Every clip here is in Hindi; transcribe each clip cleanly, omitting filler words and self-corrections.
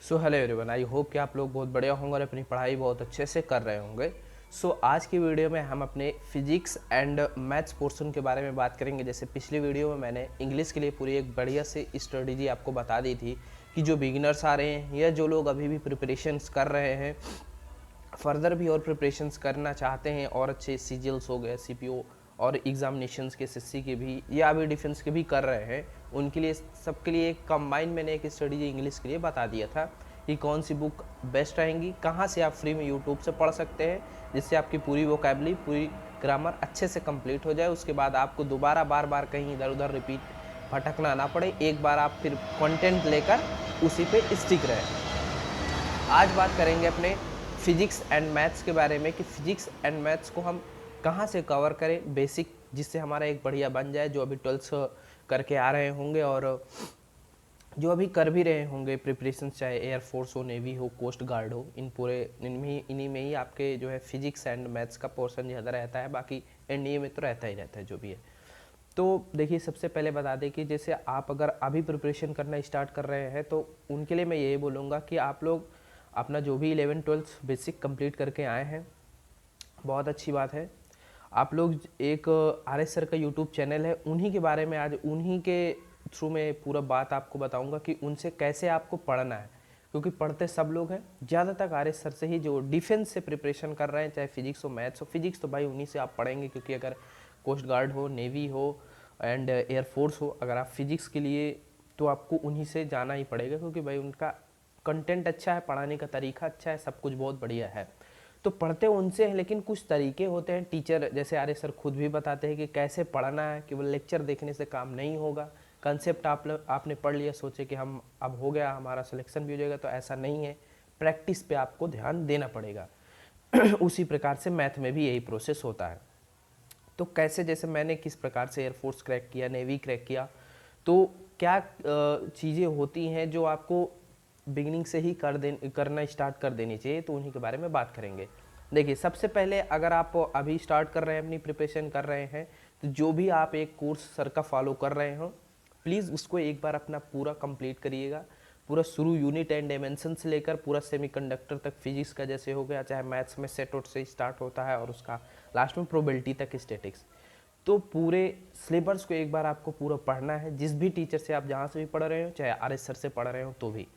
So hello everyone, I hope कि आप लोग बहुत बढ़िया होंगे और अपनी पढ़ाई बहुत अच्छे से कर रहे होंगे। आज की वीडियो में हम अपने फिजिक्स एंड मैथ्स पोर्शन के बारे में बात करेंगे। जैसे पिछली वीडियो में मैंने इंग्लिश के लिए पूरी एक बढ़िया से स्ट्रेटेजी आपको बता दी थी कि जो बिगिनर्स आ रहे हैं या जो लोग अभी भी प्रिपरेशंस कर रहे हैं, फर्दर भी और प्रिपरेशंस करना चाहते हैं और अच्छे सीजीएल्स हो गए, सीपीओ और एग्जामिनेशंस के एसएससी के भी या अभी डिफेंस के भी कर रहे हैं, उनके लिए सबके लिए एक कंबाइन मैंने एक स्ट्रेटेजी इंग्लिश के लिए बता दिया था कि कौन सी बुक बेस्ट रहेंगी, कहाँ से आप फ्री में यूट्यूब से पढ़ सकते हैं, जिससे आपकी पूरी वोकैबुलरी पूरी ग्रामर अच्छे से कंप्लीट हो जाए। उसके बाद आपको दोबारा बार बार कहीं इधर उधर रिपीट भटकना ना पड़े, एक बार आप फिर कंटेंट लेकर उसी पे स्टिक रहें। आज बात करेंगे अपने फिजिक्स एंड मैथ्स के बारे में कि फिजिक्स एंड मैथ्स को हम कहाँ से कवर करें बेसिक, जिससे हमारा एक बढ़िया बन जाए। जो अभी 12th करके आ रहे होंगे और जो अभी कर भी रहे होंगे प्रिपरेशन, चाहे एयरफोर्स हो, नेवी हो, कोस्ट गार्ड हो, इन्हीं में ही आपके जो है फिजिक्स एंड मैथ्स का पोर्शन ज़्यादा रहता है। बाकी एनडीए में तो रहता ही रहता है जो भी है। तो देखिए, सबसे पहले बता दें कि जैसे आप अगर अभी प्रिपरेशन करना स्टार्ट कर रहे हैं तो उनके लिए मैं यही बोलूँगा कि आप लोग अपना जो भी 11th-12th बेसिक कंप्लीट करके आए हैं, बहुत अच्छी बात है। आप लोग एक आर एस सर का यूट्यूब चैनल है, उन्हीं के बारे में आज उन्हीं के थ्रू में पूरा बात आपको बताऊंगा कि उनसे कैसे आपको पढ़ना है, क्योंकि पढ़ते सब लोग हैं। ज़्यादातर आर एस सर से ही जो डिफेंस से प्रिपरेशन कर रहे हैं, चाहे फिजिक्स हो मैथ्स हो। फिजिक्स तो भाई उन्हीं से आप पढ़ेंगे, क्योंकि अगर कोस्ट गार्ड हो, नेवी हो एंड एयरफोर्स हो, अगर आप फिजिक्स के लिए तो आपको उन्हीं से जाना ही पड़ेगा, क्योंकि भाई उनका कंटेंट अच्छा है, पढ़ाने का तरीका अच्छा है, सब कुछ बहुत बढ़िया है। तो पढ़ते उनसे हैं, लेकिन कुछ तरीके होते हैं टीचर जैसे आर्य सर खुद भी बताते हैं कि कैसे पढ़ना है। केवल लेक्चर देखने से काम नहीं होगा। कंसेप्ट आपने पढ़ लिया, सोचे कि हम अब हो गया, हमारा सिलेक्शन भी हो जाएगा, तो ऐसा नहीं है। प्रैक्टिस पे आपको ध्यान देना पड़ेगा। उसी प्रकार से मैथ में भी यही प्रोसेस होता है। तो कैसे, जैसे मैंने किस प्रकार से एयरफोर्स क्रैक किया, नेवी क्रैक किया, तो क्या चीज़ें होती हैं जो आपको बिगिनिंग से ही करना स्टार्ट कर देनी चाहिए, तो उन्हीं के बारे में बात करेंगे। देखिए, सबसे पहले अगर आप अभी स्टार्ट कर रहे हैं, अपनी प्रिपरेशन कर रहे हैं, तो जो भी आप एक कोर्स सर का फॉलो कर रहे हो, प्लीज़ उसको एक बार अपना पूरा कंप्लीट करिएगा। पूरा शुरू यूनिट एंड डायमेंशन से लेकर पूरा सेमीकंडक्टर तक, फिजिक्स का जैसे हो गया, चाहे मैथ्स में सेट आउट से स्टार्ट होता है और उसका लास्ट में प्रोबेबिलिटी तक स्टैटिक्स, तो पूरे सिलेबस को एक बार आपको पूरा पढ़ना है। जिस भी टीचर से आप जहाँ से भी पढ़ रहे हो, चाहे आर एस सर से पढ़ रहे हो, तो भी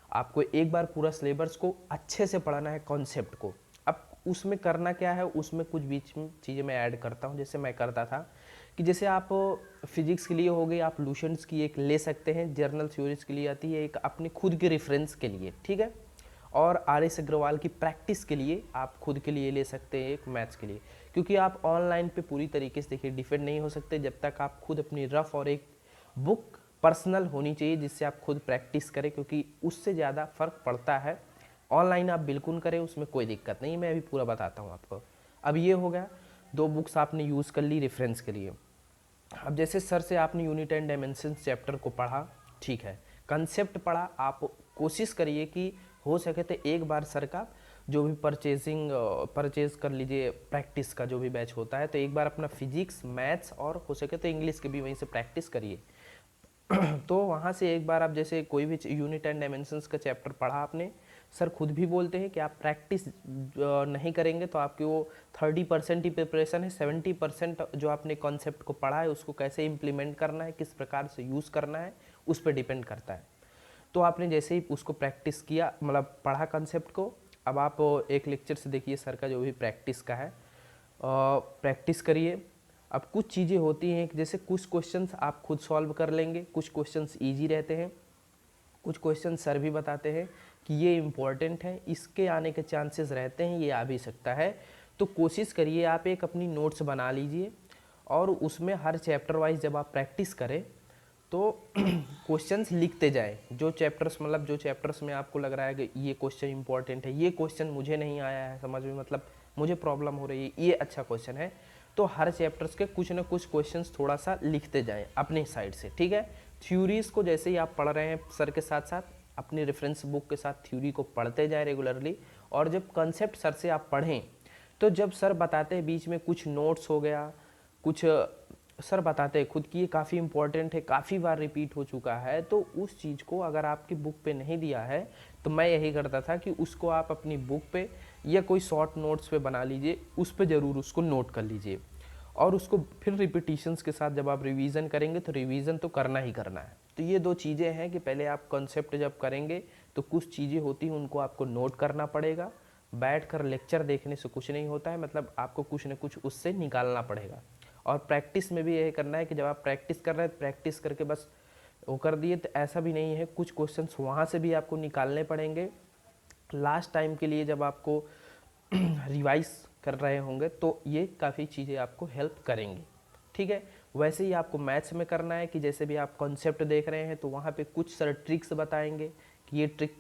आपको एक बार पूरा सिलेबस को अच्छे से पढ़ना है, कॉन्सेप्ट को। अब उसमें करना क्या है, उसमें कुछ बीच में चीज़ें मैं ऐड करता हूँ। जैसे मैं करता था कि जैसे आप फिजिक्स के लिए हो गई, आप लूसेंट्स की एक ले सकते हैं, जर्नल थ्योरीज के लिए आती है एक अपने खुद के रेफरेंस के लिए, ठीक है। और आर एस अग्रवाल की प्रैक्टिस के लिए आप खुद के लिए ले सकते हैं एक मैथ्स के लिए, क्योंकि आप ऑनलाइन पे पूरी तरीके से देखिए डिफेंड नहीं हो सकते जब तक आप खुद अपनी रफ और एक बुक पर्सनल होनी चाहिए, जिससे आप खुद प्रैक्टिस करें, क्योंकि उससे ज़्यादा फ़र्क पड़ता है। ऑनलाइन आप बिल्कुल करें, उसमें कोई दिक्कत नहीं, मैं अभी पूरा बताता हूँ आपको। अब ये हो गया, दो बुक्स आपने यूज़ कर ली रेफरेंस के लिए। अब जैसे सर से आपने यूनिट एंड डायमेंशन चैप्टर को पढ़ा, ठीक है, कंसेप्ट पढ़ा, आप कोशिश करिए कि हो सके तो एक बार सर का जो भी परचेज कर लीजिए, प्रैक्टिस का जो भी बैच होता है, तो एक बार अपना फिजिक्स, मैथ्स और हो सके तो इंग्लिश के भी वहीं से प्रैक्टिस करिए। तो वहाँ से एक बार आप जैसे कोई भी यूनिट एंड डायमेंशंस का चैप्टर पढ़ा आपने, सर खुद भी बोलते हैं कि आप प्रैक्टिस नहीं करेंगे तो आपकी वो 30% ही प्रिपरेशन है, 70% जो आपने कॉन्सेप्ट को पढ़ा है उसको कैसे इम्प्लीमेंट करना है, किस प्रकार से यूज़ करना है, उस पर डिपेंड करता है। तो आपने जैसे ही उसको प्रैक्टिस किया, मतलब पढ़ा कॉन्सेप्ट को, अब आप एक लेक्चर से देखिए सर का जो भी प्रैक्टिस का है, प्रैक्टिस करिए। अब कुछ चीज़ें होती हैं कि जैसे कुछ क्वेश्चंस आप खुद सॉल्व कर लेंगे, कुछ क्वेश्चंस इजी रहते हैं, कुछ क्वेश्चन सर भी बताते हैं कि ये इम्पॉर्टेंट है, इसके आने के चांसेस रहते हैं, ये आ भी सकता है। तो कोशिश करिए आप एक अपनी नोट्स बना लीजिए और उसमें हर चैप्टर वाइज जब आप प्रैक्टिस करें तो क्वेश्चंस लिखते जाएं। जो चैप्टर्स, मतलब जो चैप्टर्स में आपको लग रहा है कि ये क्वेश्चन इंपॉर्टेंट है, ये क्वेश्चन मुझे नहीं आया है समझ में, मतलब मुझे प्रॉब्लम हो रही है, ये अच्छा क्वेश्चन है, तो हर चैप्टर्स के कुछ ना कुछ क्वेश्चंस थोड़ा सा लिखते जाएं अपने साइड से, ठीक है। थ्योरीज को जैसे ही आप पढ़ रहे हैं सर के साथ साथ अपनी रेफरेंस बुक के साथ थ्योरी को पढ़ते जाएं रेगुलरली। और जब कंसेप्ट सर से आप पढ़ें, तो जब सर बताते हैं बीच में कुछ नोट्स हो गया, कुछ सर बताते हैं खुद कि ये काफ़ी इंपॉर्टेंट है, काफ़ी बार रिपीट हो चुका है, तो उस चीज़ को अगर आपकी बुक पे नहीं दिया है तो मैं यही करता था कि उसको आप अपनी बुक पे या कोई शॉर्ट नोट्स पे बना लीजिए, उस पे ज़रूर उसको नोट कर लीजिए और उसको फिर रिपीटिशंस के साथ जब आप रिवीजन करेंगे तो रिवीजन तो करना ही करना है। तो ये दो चीज़ें हैं कि पहले आप कॉन्सेप्ट जब करेंगे तो कुछ चीज़ें होती हैं उनको आपको नोट करना पड़ेगा। बैठ कर लेक्चर देखने से कुछ नहीं होता है, मतलब आपको कुछ न कुछ उससे निकालना पड़ेगा। और प्रैक्टिस में भी यही करना है कि जब आप प्रैक्टिस कर रहे हैं प्रैक्टिस करके बस वो कर दिए, तो ऐसा भी नहीं है, कुछ क्वेश्चंस वहाँ से भी आपको निकालने पड़ेंगे लास्ट टाइम के लिए जब आपको रिवाइज कर रहे होंगे, तो ये काफ़ी चीज़ें आपको हेल्प करेंगी। ठीक है, वैसे ही आपको मैथ्स में करना है कि जैसे भी आप कॉन्सेप्ट देख रहे हैं तो वहाँ पे कुछ सर ट्रिक्स बताएंगे कि ये ट्रिक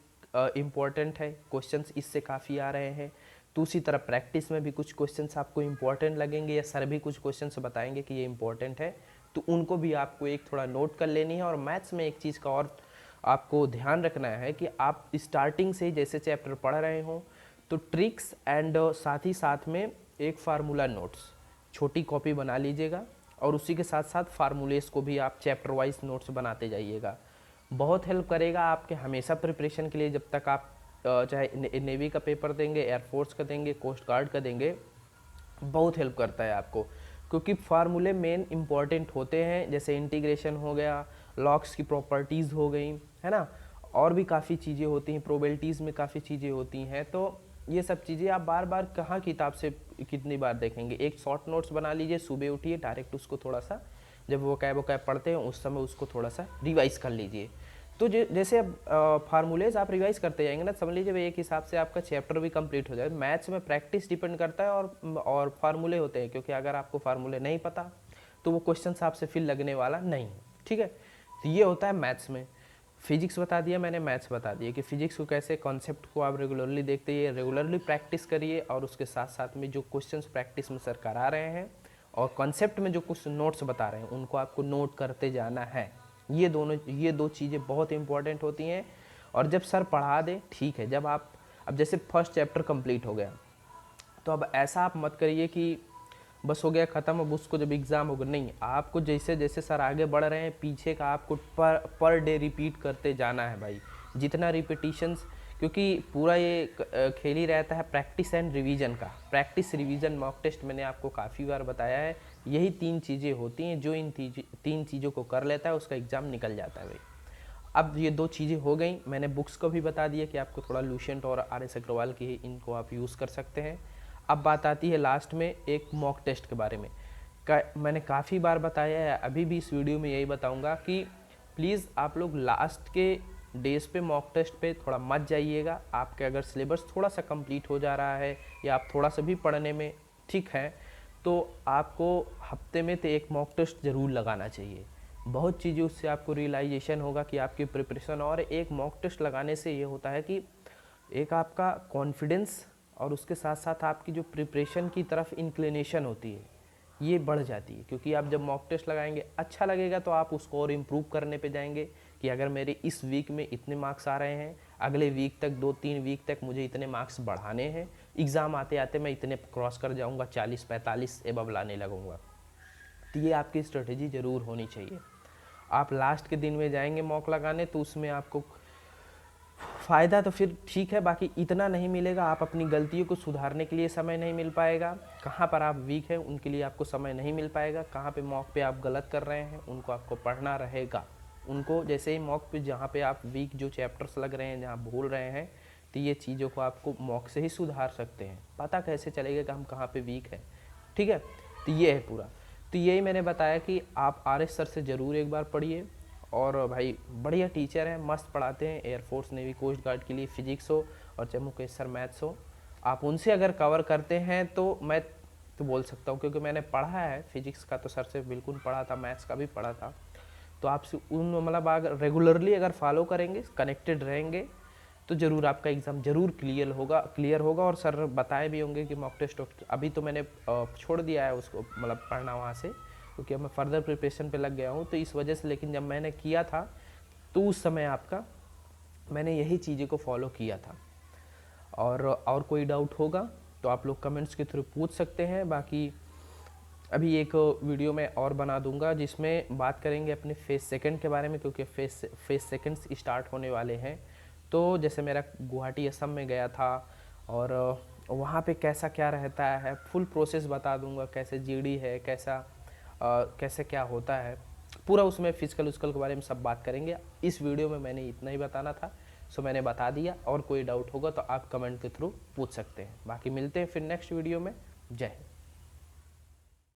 इम्पॉर्टेंट है, क्वेश्चंस इससे काफ़ी आ रहे हैं। तो उसी तरह प्रैक्टिस में भी कुछ क्वेश्चंस आपको इम्पॉर्टेंट लगेंगे या सर भी कुछ क्वेश्चंस बताएंगे कि ये इम्पॉर्टेंट है, तो उनको भी आपको एक थोड़ा नोट कर लेनी है। और मैथ्स में एक चीज़ का और आपको ध्यान रखना है कि आप स्टार्टिंग से ही जैसे चैप्टर पढ़ रहे हों तो ट्रिक्स एंड साथ ही साथ में एक फार्मूला नोट्स छोटी कॉपी बना लीजिएगा और उसी के साथ साथ फार्मूलेस को भी आप चैप्टर वाइज नोट्स बनाते जाइएगा। बहुत हेल्प करेगा आपके हमेशा प्रिपरेशन के लिए, जब तक आप चाहे नेवी का पेपर देंगे, एयरफोर्स का देंगे, कोस्ट गार्ड का देंगे, बहुत हेल्प करता है आपको, क्योंकि फार्मूले मेन इंपॉर्टेंट होते हैं। जैसे इंटीग्रेशन हो गया, लॉग्स की प्रॉपर्टीज़ हो गई, है ना, और भी काफ़ी चीज़ें होती हैं, प्रोबेबिलिटीज़ में काफ़ी चीज़ें होती हैं। तो ये सब चीज़ें आप बार बार कहाँ किताब से कितनी बार देखेंगे। एक शॉर्ट नोट्स बना लीजिए, सुबह उठिए डायरेक्ट उसको थोड़ा सा, जब वो कैब पढ़ते हैं उस समय उसको थोड़ा सा रिवाइज कर लीजिए। तो जैसे अब फार्मूलेज आप रिवाइज करते जाएंगे ना, समझ लीजिए एक हिसाब से आपका चैप्टर भी कंप्लीट हो जाए। मैथ्स में प्रैक्टिस डिपेंड करता है और फार्मूले होते हैं, क्योंकि अगर आपको फार्मूले नहीं पता तो वो क्वेश्चन आपसे फिर लगने वाला नहीं है। ठीक है, तो ये होता है मैथ्स में। फिजिक्स बता दिया मैंने, मैथ्स बता दिया कि फिजिक्स को कैसे, कॉन्सेप्ट को आप रेगुलरली देखते हैं, रेगुलरली प्रैक्टिस करिए और उसके साथ साथ में जो क्वेश्चंस प्रैक्टिस में सर करा रहे हैं और कॉन्सेप्ट में जो कुछ नोट्स बता रहे हैं उनको आपको नोट करते जाना है। ये दो चीज़ें बहुत इंपॉर्टेंट होती हैं। और जब सर पढ़ा दे ठीक है, जब आप अब जैसे फर्स्ट चैप्टर कंप्लीट हो गया तो अब ऐसा आप मत करिए कि बस हो गया ख़त्म, अब उसको जब एग्ज़ाम होगा, नहीं, आपको जैसे जैसे सर आगे बढ़ रहे हैं पीछे का आपको पर डे रिपीट करते जाना है भाई, जितना रिपीटिशंस, क्योंकि पूरा ये खेल ही रहता है प्रैक्टिस एंड रिवीजन का। प्रैक्टिस रिवीजन मॉक टेस्ट मैंने आपको काफ़ी बार बताया है, यही तीन चीज़ें होती हैं, जो इन तीन चीज़ों को कर लेता है उसका एग्ज़ाम निकल जाता है भाई। अब ये दो चीज़ें हो गई, मैंने बुक्स को भी बता दिया कि आपको थोड़ा लूसेंट और आर एस अग्रवाल की इनको आप यूज़ कर सकते हैं। अब बात आती है लास्ट में एक मॉक टेस्ट के बारे में। मैंने काफ़ी बार बताया है, अभी भी इस वीडियो में यही बताऊंगा कि प्लीज़ आप लोग लास्ट के डेज पे मॉक टेस्ट पे थोड़ा मत जाइएगा। आपके अगर सिलेबस थोड़ा सा कंप्लीट हो जा रहा है या आप थोड़ा सा भी पढ़ने में ठीक है तो आपको हफ्ते में तो एक मॉक टेस्ट ज़रूर लगाना चाहिए। बहुत चीज़ें उससे आपको रियलाइजेशन होगा कि आपकी प्रिपरेशन, और एक मॉक टेस्ट लगाने से ये होता है कि एक आपका कॉन्फिडेंस और उसके साथ साथ आपकी जो प्रिपरेशन की तरफ इंक्लिनेशन होती है ये बढ़ जाती है। क्योंकि आप जब मॉक टेस्ट लगाएंगे अच्छा लगेगा तो आप उसको और इम्प्रूव करने पे जाएंगे कि अगर मेरे इस वीक में इतने मार्क्स आ रहे हैं, अगले वीक तक 2-3 वीक तक मुझे इतने मार्क्स बढ़ाने हैं, एग्ज़ाम आते आते मैं इतने क्रॉस कर जाऊँगा, 40-45 एबव लाने लगूँगा। तो ये आपकी स्ट्रेटेजी ज़रूर होनी चाहिए। आप लास्ट के दिन में जाएंगे मॉक लगाने तो उसमें आपको फ़ायदा तो फिर ठीक है, बाकी इतना नहीं मिलेगा। आप अपनी गलतियों को सुधारने के लिए समय नहीं मिल पाएगा, कहाँ पर आप वीक हैं उनके लिए आपको समय नहीं मिल पाएगा, कहाँ पे मॉक पे आप गलत कर रहे हैं उनको आपको पढ़ना रहेगा। उनको जैसे ही मॉक पे जहाँ पे आप वीक जो चैप्टर्स लग रहे हैं, जहाँ भूल रहे हैं, तो ये चीज़ों को आपको मॉक से ही सुधार सकते हैं। पता कैसे चलेगा कि हम कहाँ पर वीक हैं। ठीक है, तो ये है पूरा। तो यही मैंने बताया कि आप आर एस सर से ज़रूर एक बार पढ़िए, और भाई बढ़िया टीचर हैं, मस्त पढ़ाते हैं। एयरफोर्स, नेवी, कोस्ट गार्ड के लिए फिजिक्स हो और जम्मू कश्मीर मैथ्स हो, आप उनसे अगर कवर करते हैं तो मैं तो बोल सकता हूँ, क्योंकि मैंने पढ़ा है फिजिक्स का तो सर से बिल्कुल पढ़ा था, मैथ्स का भी पढ़ा था। तो आपसे उन मतलब अगर रेगुलरली अगर फॉलो करेंगे, कनेक्टेड रहेंगे, तो ज़रूर आपका एग्ज़ाम ज़रूर क्लियर होगा। और सर बताए भी होंगे कि मॉक टेस्ट अभी तो मैंने छोड़ दिया है उसको, मतलब पढ़ना वहाँ से, क्योंकि अब मैं फर्दर प्रिपरेशन पे लग गया हूँ तो इस वजह से। लेकिन जब मैंने किया था तो उस समय आपका मैंने यही चीज़ों को फॉलो किया था। और कोई डाउट होगा तो आप लोग कमेंट्स के थ्रू पूछ सकते हैं। बाकी अभी एक वीडियो में और बना दूंगा जिसमें बात करेंगे अपने फेस सेकंड के बारे में, क्योंकि फेस सेकंड्स स्टार्ट होने वाले हैं। तो जैसे मेरा गुवाहाटी असम में गया था और वहाँ पे कैसा क्या रहता है, फुल प्रोसेस बता दूंगा, कैसे जीडी है, कैसे क्या होता है, पूरा उसमें फिजिकल उसकल के बारे में सब बात करेंगे। इस वीडियो में मैंने इतना ही बताना था, सो मैंने बता दिया। और कोई डाउट होगा तो आप कमेंट के थ्रू पूछ सकते हैं। बाकी मिलते हैं फिर नेक्स्ट वीडियो में। जय हिंद।